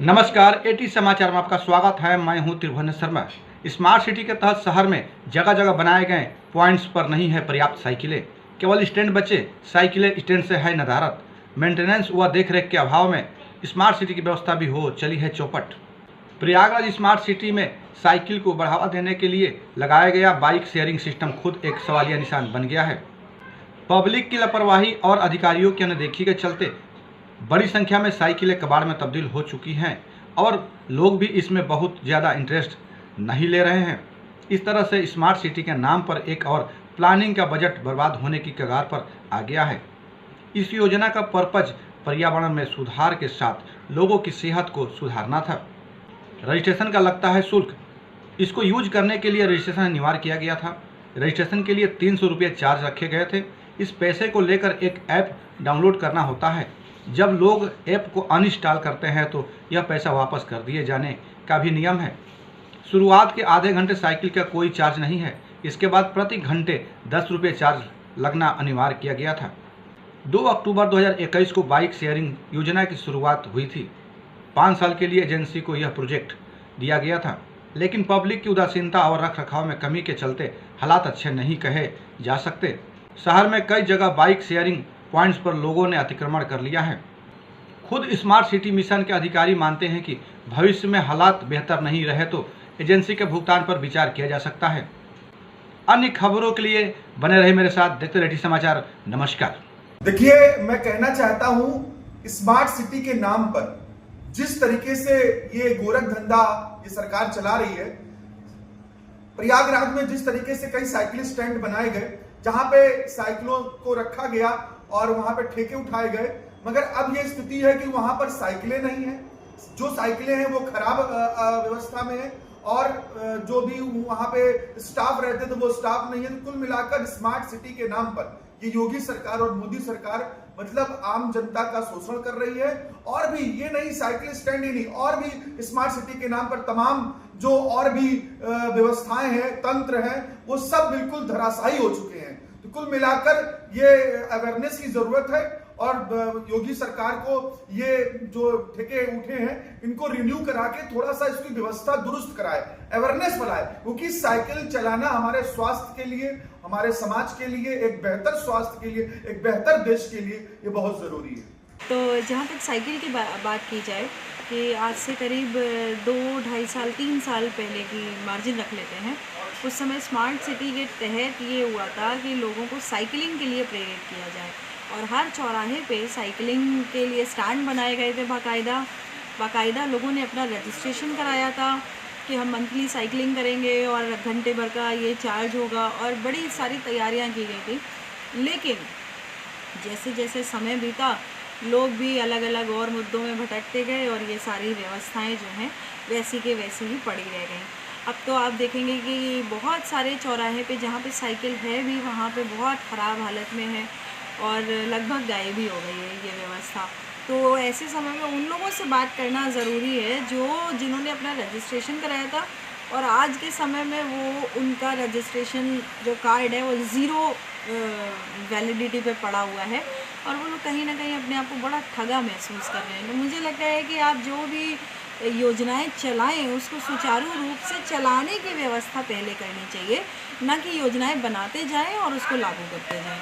नमस्कार, एटी समाचार में आपका स्वागत है। मैं हूं त्रिभुवन शर्मा। स्मार्ट सिटी के तहत शहर में जगह जगह बनाए गए पॉइंट्स पर नहीं है पर्याप्त साइकिलें। केवल स्टैंड बचे, साइकिलें स्टैंड से है नदारत। मेंटेनेंस व देखरेख के अभाव में स्मार्ट सिटी की व्यवस्था भी हो चली है चौपट। प्रयागराज स्मार्ट सिटी में साइकिल को बढ़ावा देने के लिए लगाया गया बाइक शेयरिंग सिस्टम खुद एक सवालिया निशान बन गया है। पब्लिक की लापरवाही और अधिकारियों की अनदेखी के चलते बड़ी संख्या में साइकिलें कबाड़ में तब्दील हो चुकी हैं और लोग भी इसमें बहुत ज़्यादा इंटरेस्ट नहीं ले रहे हैं। इस तरह से स्मार्ट सिटी के नाम पर एक और प्लानिंग का बजट बर्बाद होने की कगार पर आ गया है। इस योजना का पर्पज पर्यावरण में सुधार के साथ लोगों की सेहत को सुधारना था। रजिस्ट्रेशन का लगता है शुल्क। इसको यूज करने के लिए रजिस्ट्रेशन अनिवार्य किया गया था। रजिस्ट्रेशन के लिए 300 रुपये चार्ज रखे गए थे। इस पैसे को लेकर एक ऐप डाउनलोड करना होता है। जब लोग ऐप को अनइंस्टॉल करते हैं तो यह पैसा वापस कर दिए जाने का भी नियम है। शुरुआत के आधे घंटे साइकिल का कोई चार्ज नहीं है। इसके बाद प्रति घंटे 10 रुपये चार्ज लगना अनिवार्य किया गया था। 2 अक्टूबर 2021 को बाइक शेयरिंग योजना की शुरुआत हुई थी। 5 साल के लिए एजेंसी को यह प्रोजेक्ट दिया गया था, लेकिन पब्लिक की उदासीनता और रख रखाव में कमी के चलते हालात अच्छे नहीं कहे जा सकते। शहर में कई जगह बाइक शेयरिंग पॉइंट्स पर लोगों ने अतिक्रमण कर लिया है। खुद स्मार्ट सिटी मिशन के अधिकारी मानते हैं कि भविष्य में हालात बेहतर नहीं रहे तो एजेंसी के भुगतान पर विचार किया जा सकता है। अन्य खबरों के लिए बने रहे मेरे साथ, देखते रहिए समाचार। नमस्कार। देखिए, मैं कहना चाहता हूं, स्मार्ट सिटी के नाम पर जिस तरीके से ये गोरख धंधा ये सरकार चला रही है, प्रयागराज में जिस तरीके से कई साइकिल स्टैंड बनाए गए जहां पे साइकिलों को रखा गया और वहां पे ठेके उठाए गए, मगर अब ये स्थिति है कि वहां पर साइकिलें नहीं है। जो साइकिलें हैं वो खराब व्यवस्था में है और जो भी वहां पे स्टाफ रहते थे वो स्टाफ नहीं है। तो कुल मिलाकर स्मार्ट सिटी के नाम पर ये योगी सरकार और मोदी सरकार मतलब आम जनता का शोषण कर रही है। और भी ये नहीं, साइकिल स्टैंड ही नहीं, और भी स्मार्ट सिटी के नाम पर तमाम जो और भी व्यवस्थाएं हैं, तंत्र हैं, वो सब बिल्कुल धराशायी हो चुके हैं। तो कुल मिलाकर ये अवेयरनेस की जरूरत है और योगी सरकार को ये जो ठेके उठे हैं इनको रिन्यू करा के थोड़ा सा इसकी व्यवस्था दुरुस्त कराए, अवेयरनेस बढ़ाए, क्योंकि साइकिल चलाना हमारे स्वास्थ्य के लिए, हमारे समाज के लिए, एक बेहतर स्वास्थ्य के लिए, एक बेहतर देश के लिए ये बहुत जरूरी है। तो जहाँ तक साइकिल की बात की जाए कि आज से करीब 2, 2.5 साल, 3 साल पहले की मार्जिन रख लेते हैं। उस समय स्मार्ट सिटी के तहत ये हुआ था कि लोगों को साइकिलिंग के लिए प्रेरित किया जाए और हर चौराहे पे साइकिलिंग के लिए स्टैंड बनाए गए थे। बाकायदा लोगों ने अपना रजिस्ट्रेशन कराया था कि हम मंथली साइकिलिंग करेंगे और घंटे भर का ये चार्ज होगा और बड़ी सारी तैयारियां की गई थी। लेकिन जैसे जैसे समय बीता, लोग भी अलग अलग और मुद्दों में भटकते गए और ये सारी व्यवस्थाएं जो हैं वैसी के वैसी ही पड़ी रह गई। अब तो आप देखेंगे कि बहुत सारे चौराहे पे जहाँ पे साइकिल है भी वहाँ पे बहुत ख़राब हालत में है और लगभग गायब भी हो गई है ये व्यवस्था। तो ऐसे समय में उन लोगों से बात करना ज़रूरी है जिन्होंने अपना रजिस्ट्रेशन कराया था और आज के समय में वो उनका रजिस्ट्रेशन जो कार्ड है वो 0 वैलिडिटी पे पड़ा हुआ है और वो लोग कहीं ना कहीं अपने आप को बड़ा ठगा महसूस कर रहे हैं। तो मुझे लगता है कि आप जो भी योजनाएं चलाएं उसको सुचारू रूप से चलाने की व्यवस्था पहले करनी चाहिए, ना कि योजनाएं बनाते जाएं और उसको लागू करते जाएं।